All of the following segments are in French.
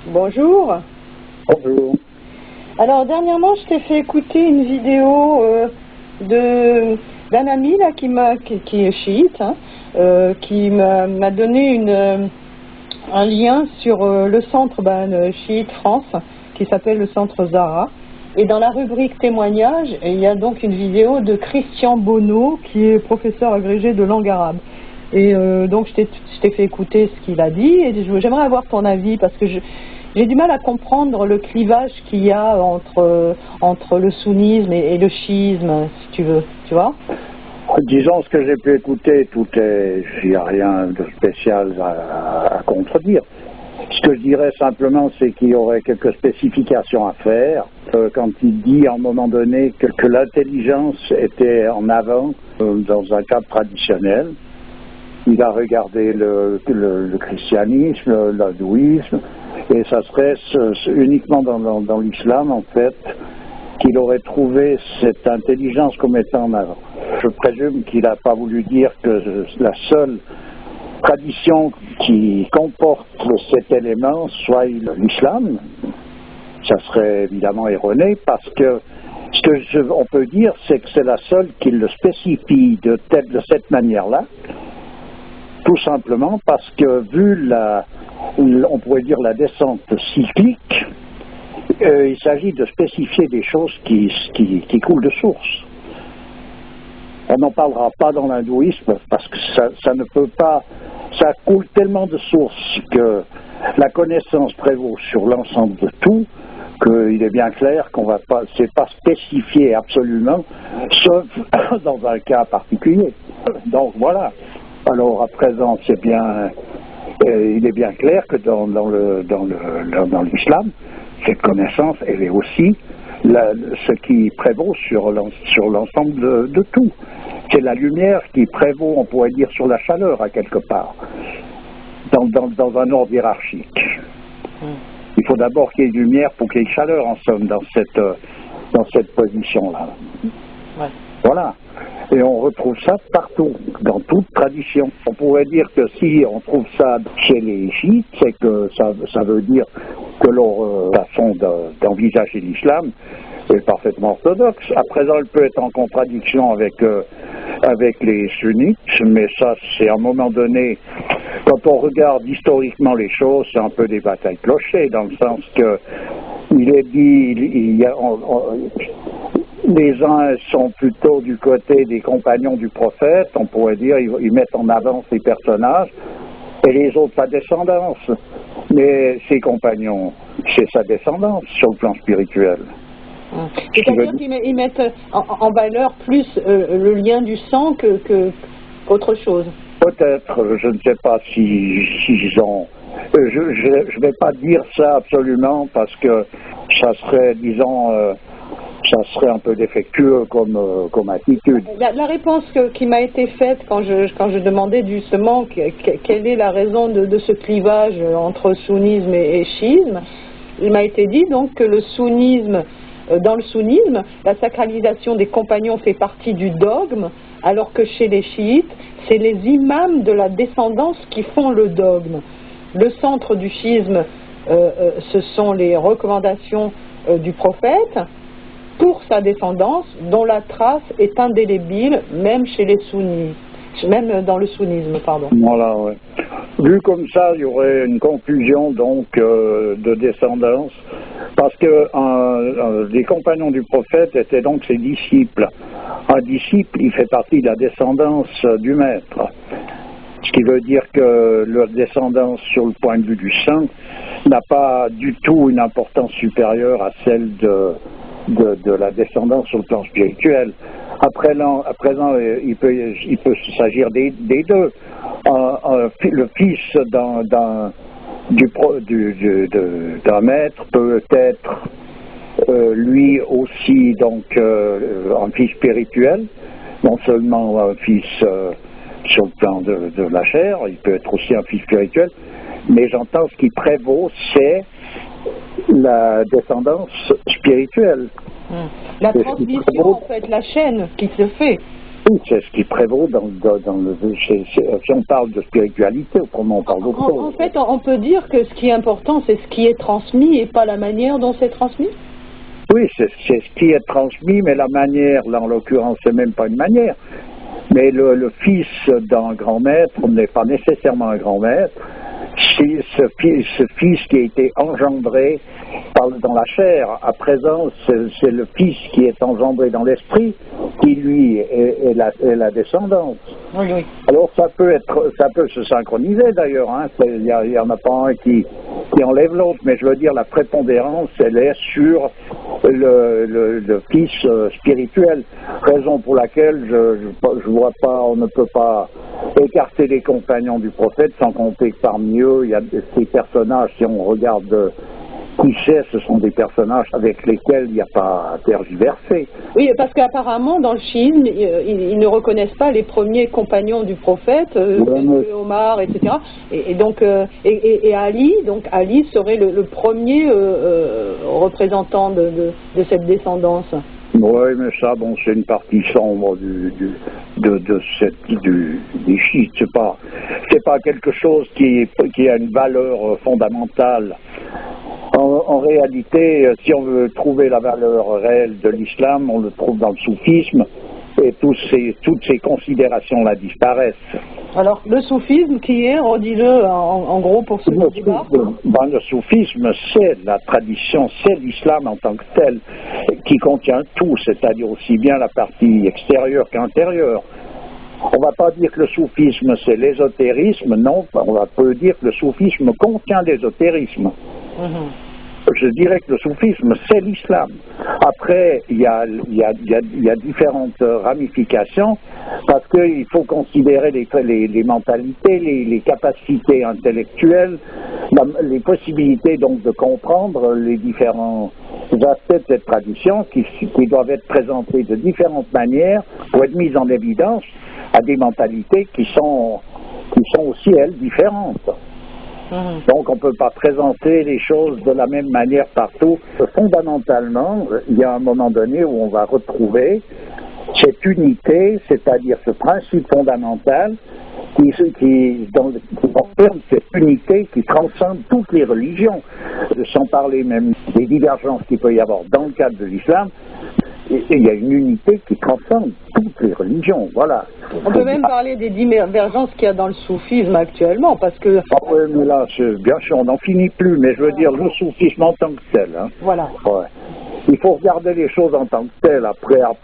Bonjour. Bonjour. Alors dernièrement, je t'ai fait écouter une vidéo d'un ami là qui est chiite, hein, qui m'a donné un lien sur le centre chiite France qui s'appelle le centre Zahra. Et dans la rubrique témoignages, il y a donc une vidéo de Christian Bonneau qui est professeur agrégé de langue arabe. Et donc je t'ai fait écouter ce qu'il a dit et j'aimerais avoir ton avis parce que j'ai du mal à comprendre le clivage qu'il y a entre le sunnisme et le chiisme, si tu veux, tu vois. Disons ce que j'ai pu écouter, il n'y a rien de spécial à contredire. Ce que je dirais simplement, c'est qu'il y aurait quelques spécifications à faire. Quand il dit à un moment donné que l'intelligence était en avant dans un cadre traditionnel, il a regardé le christianisme, l'hindouisme, et ça serait uniquement dans l'islam, en fait, qu'il aurait trouvé cette intelligence comme étant en avant. Je présume qu'il n'a pas voulu dire que la seule tradition qui comporte cet élément soit l'islam. Ça serait évidemment erroné parce que on peut dire, c'est que c'est la seule qui le spécifie de cette manière-là, tout simplement parce que vu on pourrait dire la descente cyclique, il s'agit de spécifier des choses qui coulent de source. On n'en parlera pas dans l'hindouisme parce que ça ne peut pas, ça coule tellement de sources que la connaissance prévaut sur l'ensemble de tout, qu'il est bien clair qu'on va pas, c'est pas spécifié absolument, sauf dans un cas particulier. Donc voilà. Alors à présent, c'est bien, il est bien clair que dans l'islam, cette connaissance, elle est aussi ce qui prévaut sur l'ensemble de tout. C'est la lumière qui prévaut, on pourrait dire, sur la chaleur, à quelque part, dans un ordre hiérarchique. Il faut d'abord qu'il y ait lumière pour qu'il y ait chaleur, en somme, dans cette position-là. Ouais. Voilà. Et on retrouve ça partout, dans toute tradition. On pourrait dire que si on trouve ça chez les chiites, c'est que ça veut dire que leur façon d'envisager l'islam est parfaitement orthodoxe. À présent, elle peut être en contradiction avec les sunnites, mais ça, c'est à un moment donné, quand on regarde historiquement les choses, c'est un peu des batailles clochées, dans le sens que il est dit, les uns sont plutôt du côté des compagnons du prophète, on pourrait dire, ils mettent en avant ces personnages, et les autres sa descendance. Mais ses compagnons, c'est sa descendance sur le plan spirituel. C'est-à-dire qu'ils mettent en valeur plus le lien du sang qu'autre chose. Peut-être, je ne sais pas s'ils ont... Je ne vais pas dire ça absolument parce que ça serait, disons... ça serait un peu défectueux comme attitude. La réponse qui m'a été faite quand je demandais justement quelle est la raison de ce clivage entre sunnisme et chiisme, il m'a été dit donc que dans le sunnisme, la sacralisation des compagnons fait partie du dogme, alors que chez les chiites, c'est les imams de la descendance qui font le dogme. Le centre du chiisme, ce sont les recommandations du prophète, pour sa descendance, dont la trace est indélébile, même chez les sunnis, même dans le sunnisme, pardon. Voilà, ouais. Vu comme ça, il y aurait une confusion donc de descendance, parce que les compagnons du prophète étaient donc ses disciples. Un disciple, il fait partie de la descendance du maître. Ce qui veut dire que leur descendance sur le point de vue du sang n'a pas du tout une importance supérieure à celle de la descendance sur le plan spirituel. À présent, il peut s'agir des deux. Le fils d'un maître peut être lui aussi donc un fils spirituel, non seulement un fils sur le plan de la chair, il peut être aussi un fils spirituel, mais j'entends ce qui prévaut, c'est la descendance spirituelle. La transmission, en fait, la chaîne qui se fait. Oui, c'est ce qui prévaut si on parle de spiritualité, autrement on parle d'autre chose. En fait, on peut dire que ce qui est important, c'est ce qui est transmis et pas la manière dont c'est transmis? Oui, c'est ce qui est transmis, mais la manière, là en l'occurrence, c'est même pas une manière. Mais le fils d'un grand maître n'est pas nécessairement un grand maître. C'est ce fils qui a été engendré dans la chair. À présent, c'est le fils qui est engendré dans l'esprit qui, lui, est la descendance. Oui, oui. Alors ça peut se synchroniser d'ailleurs. Hein. Il y en a pas un qui enlève l'autre, mais je veux dire la prépondérance, elle est sur le fils spirituel. Raison pour laquelle je vois pas, on ne peut pas écarter les compagnons du prophète sans compter que parmi eux il y a ces personnages. Si on regarde qui c'est, ce sont des personnages avec lesquels il n'y a pas à tergiverser. Oui, parce qu'apparemment, dans le chiisme, ils ne reconnaissent pas les premiers compagnons du prophète, Omar, etc. Et donc, Ali, Ali serait le premier représentant de cette descendance. Oui, mais ça, bon, c'est une partie sombre des chiites. C'est pas quelque chose qui a une valeur fondamentale. En réalité, si on veut trouver la valeur réelle de l'islam, on le trouve dans le soufisme, et toutes ces considérations-là disparaissent. Alors, le soufisme qui est, redis-le en gros pour ceux qui débarquent. Le soufisme, c'est la tradition, c'est l'islam en tant que tel, qui contient tout, c'est-à-dire aussi bien la partie extérieure qu'intérieure. On ne va pas dire que le soufisme, c'est l'ésotérisme, non, on peut dire que le soufisme contient l'ésotérisme. Je dirais que le soufisme, c'est l'islam. Après, il y a différentes ramifications, parce qu'il faut considérer les mentalités, les capacités intellectuelles, les possibilités donc de comprendre les différents aspects de cette tradition qui doivent être présentés de différentes manières pour être mises en évidence à des mentalités qui sont aussi, elles, différentes. Donc on ne peut pas présenter les choses de la même manière partout. Fondamentalement, il y a un moment donné où on va retrouver cette unité, c'est-à-dire ce principe fondamental qui confirme cette unité qui transcende toutes les religions, sans parler même des divergences qu'il peut y avoir dans le cadre de l'islam. Et il y a une unité qui transcende toutes les religions, voilà. On peut même parler des divergences qu'il y a dans le soufisme actuellement, parce que... Ah oui, mais là, bien sûr, on n'en finit plus, mais je veux dire, le soufisme en tant que tel. Hein. Voilà. Ouais. Il faut regarder les choses en tant que telles, à présent.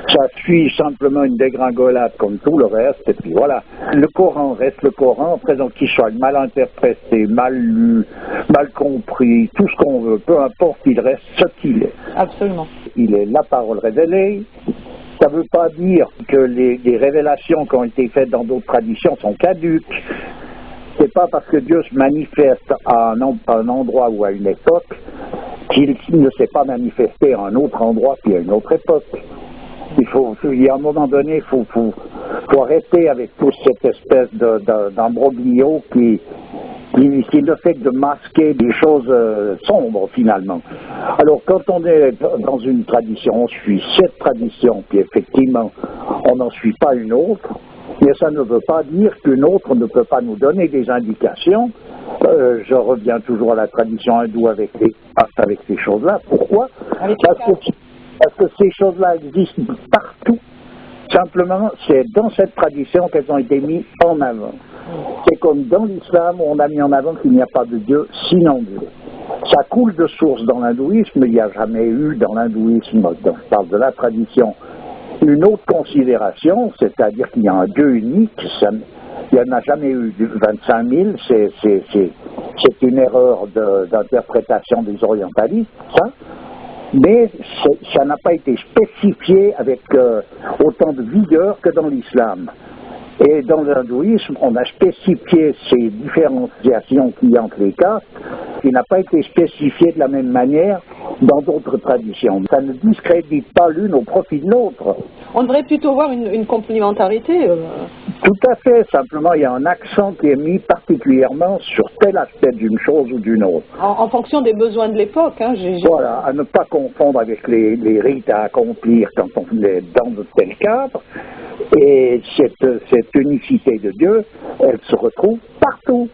Ça suit simplement une dégringolade comme tout le reste, et puis voilà. Le Coran reste le Coran, à présent qu'il soit mal interprété, mal lu, mal compris, tout ce qu'on veut, peu importe, il reste ce qu'il est. Absolument. Il est la parole révélée. Ça ne veut pas dire que les révélations qui ont été faites dans d'autres traditions sont caduques. C'est pas parce que Dieu se manifeste à un endroit ou à une époque qu'il ne s'est pas manifesté à un autre endroit puis à une autre époque. Il y a un moment donné, il faut arrêter avec toute cette espèce d'imbroglio qui ne fait que de masquer des choses sombres finalement. Alors quand on est dans une tradition, on suit cette tradition, puis effectivement on n'en suit pas une autre, mais ça ne veut pas dire qu'une autre ne peut pas nous donner des indications. Je reviens toujours à la tradition hindoue avec ces choses-là. Pourquoi ? Parce que ces choses-là existent partout. Simplement, c'est dans cette tradition qu'elles ont été mises en avant. C'est comme dans l'islam, on a mis en avant qu'il n'y a pas de Dieu sinon Dieu. Ça coule de source dans l'hindouisme, il n'y a jamais eu dans l'hindouisme, donc je parle de la tradition, une autre considération, c'est-à-dire qu'il y a un Dieu unique, il n'y en a jamais eu 25 000, c'est une erreur d'interprétation des orientalistes, ça. Mais ça n'a pas été spécifié avec autant de vigueur que dans l'islam. Et dans l'hindouisme, on a spécifié ces différenciations qu'il y a entre les castes, qui n'a pas été spécifié de la même manière dans d'autres traditions. Ça ne discrédite pas l'une au profit de l'autre. On devrait plutôt voir une complémentarité. Tout à fait. Simplement, il y a un accent qui est mis particulièrement sur tel aspect d'une chose ou d'une autre. En fonction des besoins de l'époque. Hein, Voilà, à ne pas confondre avec les rites à accomplir quand on est dans de tels cadres. Et cette unicité de Dieu, elle se retrouve partout.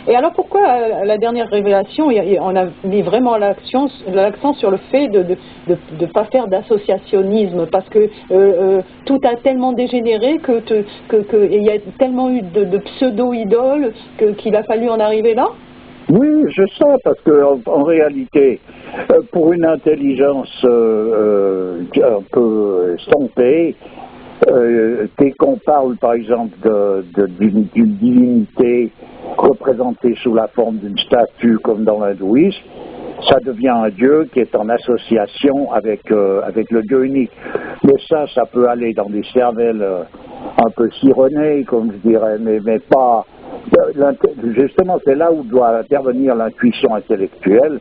Et alors pourquoi à la dernière révélation, on a mis vraiment l'accent sur le fait de ne pas faire d'associationnisme, parce que tout a tellement dégénéré qu'il y a tellement eu de pseudo-idoles qu'il a fallu en arriver là? Oui, je sais, parce qu'en réalité, pour une intelligence un peu stompée, dès qu'on parle par exemple d'une divinité représentée sous la forme d'une statue comme dans l'hindouisme, ça devient un dieu qui est en association avec le dieu unique. Mais ça peut aller dans des cervelles un peu cironnées, comme je dirais, mais pas... Justement, c'est là où doit intervenir l'intuition intellectuelle.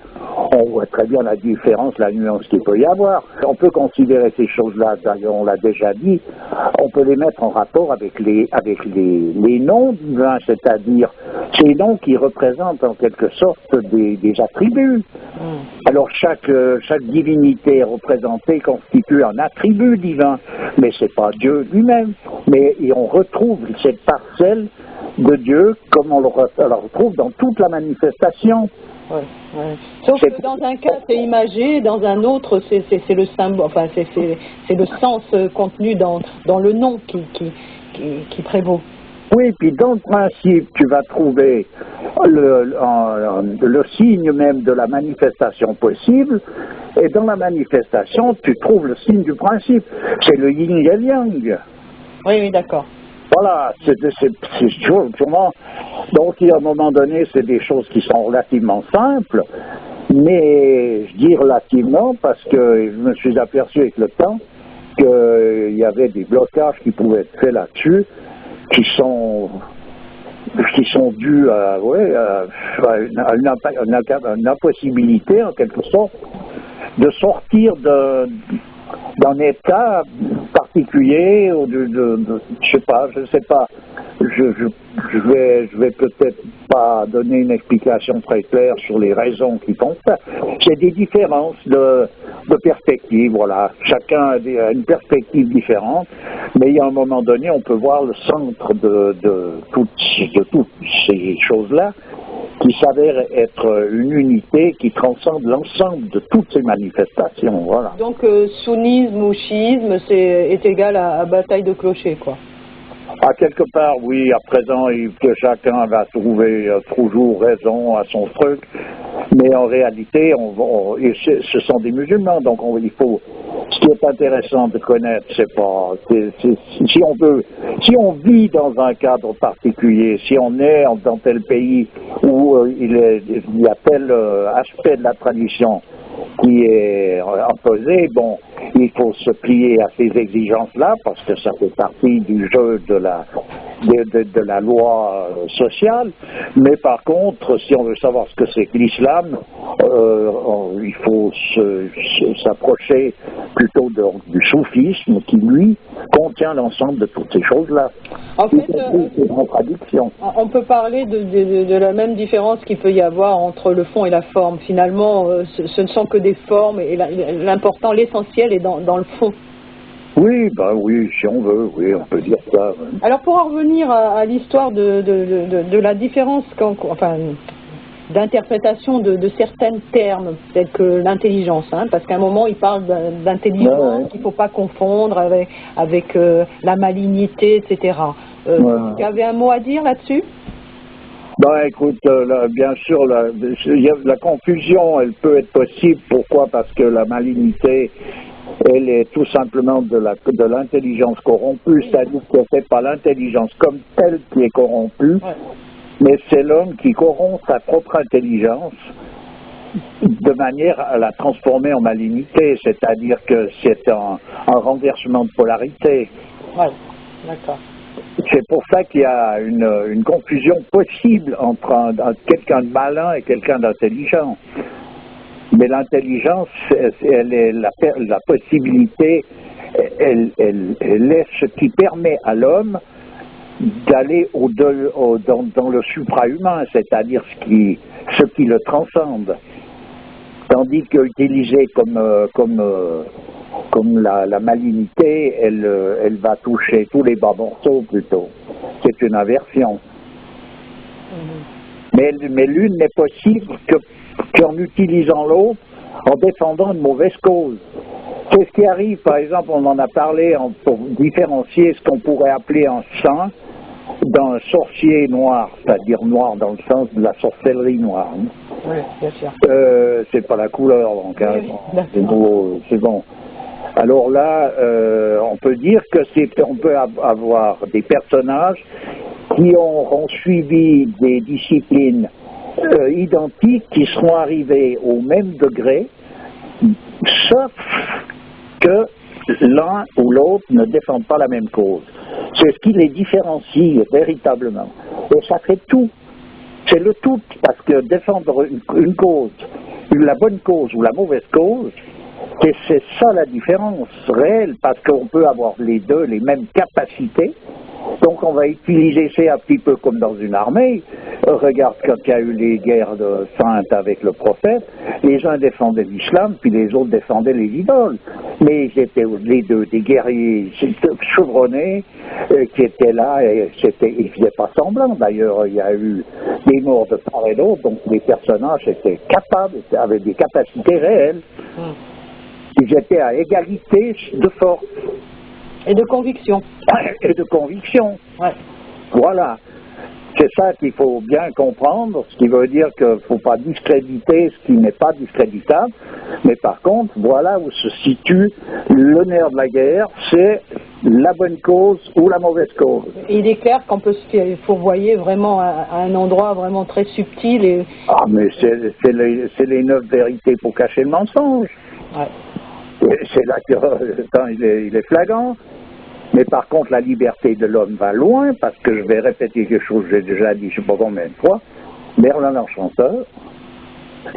On voit très bien la différence, la nuance qu'il peut y avoir. On peut considérer ces choses-là, d'ailleurs on l'a déjà dit, on peut les mettre en rapport avec les noms divins, c'est-à-dire ces noms qui représentent en quelque sorte des attributs. Alors chaque divinité représentée constitue un attribut divin, mais c'est pas Dieu lui-même. Et on retrouve cette parcelle de Dieu comme on le retrouve dans toute la manifestation. Ouais. Sauf que dans un cas c'est imagé, dans un autre c'est le symbole, enfin c'est le sens contenu dans le nom qui prévaut. Oui, puis dans le principe, tu vas trouver le signe même de la manifestation possible, et dans la manifestation, tu trouves le signe du principe. C'est le yin et le yang. Oui, d'accord. Voilà, c'est sûrement. Donc, à un moment donné, c'est des choses qui sont relativement simples, mais je dis relativement parce que je me suis aperçu avec le temps qu'il y avait des blocages qui pouvaient être faits là-dessus, qui sont dus à une impossibilité, en quelque sorte, de sortir d'un état particulier, ou je sais pas, je vais peut-être pas donner une explication très claire sur les raisons qui font ça. C'est des différences de perspective, voilà. Chacun a une perspective différente, mais il y a un moment donné, on peut voir le centre de toutes ces choses-là, qui s'avère être une unité qui transcende l'ensemble de toutes ces manifestations, voilà. Donc sunnisme ou chiisme est égal à bataille de clochers, quoi. À quelque part, oui, à présent, que chacun va trouver toujours raison à son truc, mais en réalité, ce sont des musulmans, donc il faut. Ce qui est intéressant de connaître, si on vit dans un cadre particulier, si on est dans tel pays où il y a tel aspect de la tradition qui est imposé, bon, il faut se plier à ces exigences-là parce que ça fait partie du jeu de la loi sociale. Mais par contre, si on veut savoir ce que c'est que l'islam, il faut s'approcher plutôt du soufisme qui, lui, contient l'ensemble de toutes ces choses-là. En fait, ces contradictions. On peut parler de la même différence qu'il peut y avoir entre le fond et la forme. Finalement, ce ne sont que des formes et l'important, l'essentiel est dans le fond. Oui, oui, si on veut, oui, on peut dire ça. Ouais. Alors pour en revenir à l'histoire de la différence, d'interprétation de certains termes, tels que l'intelligence, hein, parce qu'à un moment il parle d'intelligence qu'il ne faut pas confondre avec la malignité, etc. Tu avais un mot à dire là-dessus? Écoute, bien sûr, la confusion, elle peut être possible. Pourquoi? Parce que la malignité, elle est tout simplement de l'intelligence corrompue, c'est-à-dire que ce n'est pas l'intelligence comme telle qui est corrompue, mais c'est l'homme qui corrompt sa propre intelligence de manière à la transformer en malignité, c'est-à-dire que c'est un renversement de polarité. Oui, d'accord. C'est pour ça qu'il y a une confusion possible entre quelqu'un de malin et quelqu'un d'intelligent. Mais l'intelligence, elle est la possibilité, elle est ce qui permet à l'homme d'aller dans le suprahumain, c'est-à-dire ce qui le transcende. Tandis qu'utilisée comme la malignité, elle va toucher tous les bas morceaux plutôt. C'est une inversion. Mais l'une n'est possible qu'en utilisant l'autre, en défendant une mauvaise cause. C'est ce qui arrive, par exemple, on en a parlé pour différencier ce qu'on pourrait appeler un saint d'un sorcier noir, c'est-à-dire noir dans le sens de la sorcellerie noire. Oui, bien sûr. C'est pas la couleur, donc hein, oui, c'est bon. Alors là, on peut dire que on peut avoir des personnages qui auront suivi des disciplines identiques, qui seront arrivés au même degré, sauf que l'un ou l'autre ne défendent pas la même cause. C'est ce qui les différencie véritablement. Et ça fait tout. C'est le tout, parce que défendre une cause, la bonne cause ou la mauvaise cause, c'est ça la différence réelle, parce qu'on peut avoir les deux, les mêmes capacités. Donc on va utiliser, c'est un petit peu comme dans une armée. Regarde quand il y a eu les guerres saintes avec le prophète, les uns défendaient l'islam, puis les autres défendaient les idoles. Mais ils étaient les deux des guerriers chevronnés qui étaient là, et ils ne faisaient pas semblant. D'ailleurs, il y a eu des morts de part et d'autre, donc les personnages étaient capables, avaient des capacités réelles. Ils étaient à égalité de force. Et de conviction. Et de conviction. Ouais. Voilà. C'est ça qu'il faut bien comprendre, ce qui veut dire qu'il ne faut pas discréditer ce qui n'est pas discréditable, mais par contre, voilà où se situe le nerf de la guerre, c'est la bonne cause ou la mauvaise cause. Il est clair qu'on peut se fourvoyer vraiment à un endroit vraiment très subtil. Et... Ah, mais c'est les 9 vérités pour cacher le mensonge. Ouais. C'est là qu'il est flagrant. Mais par contre, la liberté de l'homme va loin, parce que je vais répéter quelque chose que j'ai déjà dit, je ne sais pas combien de fois. Merlin l'Enchanteur,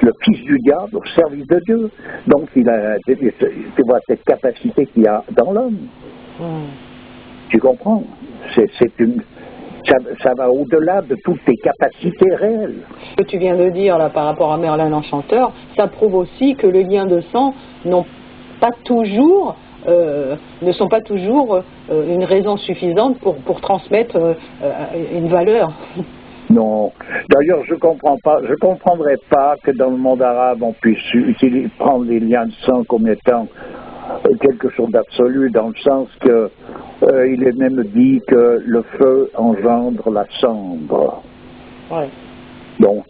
le fils du diable au service de Dieu. Donc, tu vois cette capacité qu'il y a dans l'homme. Tu comprends? Ça va au-delà de toutes tes capacités réelles. Ce que tu viens de dire là par rapport à Merlin l'Enchanteur, ça prouve aussi que les liens de sang ne sont pas toujours une raison suffisante pour transmettre une valeur. Non. D'ailleurs, je comprendrais pas que dans le monde arabe, on puisse prendre les liens de sang comme étant quelque chose d'absolu, dans le sens que il est même dit que le feu engendre la cendre. Ouais. Donc,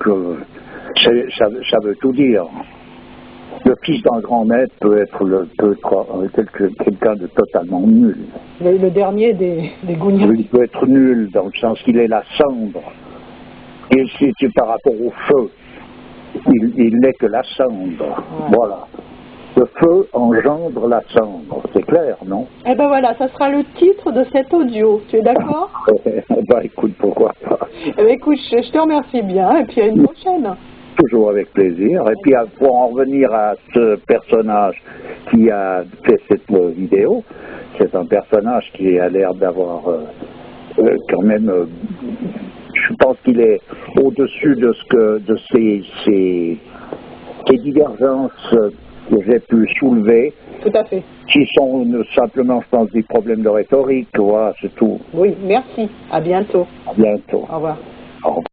ça veut tout dire. Le fils d'un grand maître peut être quelqu'un de totalement nul. Le dernier des Gougnats. Il peut être nul dans le sens qu'il est la cendre. Et si tu par rapport au feu, il n'est que la cendre. Ouais. Voilà. Le feu engendre la cendre. C'est clair, non? Eh ben voilà, ça sera le titre de cet audio. Tu es d'accord? Bah écoute, pourquoi pas. Eh ben écoute, je te remercie bien et puis à une prochaine. Toujours avec plaisir. Et puis pour en revenir à ce personnage qui a fait cette vidéo, c'est un personnage qui a l'air d'avoir quand même, je pense qu'il est au-dessus de ces divergences que j'ai pu soulever. Tout à fait. Qui sont simplement, je pense, des problèmes de rhétorique, voilà, c'est tout. Oui, merci. À bientôt. À bientôt. Au revoir. Au revoir.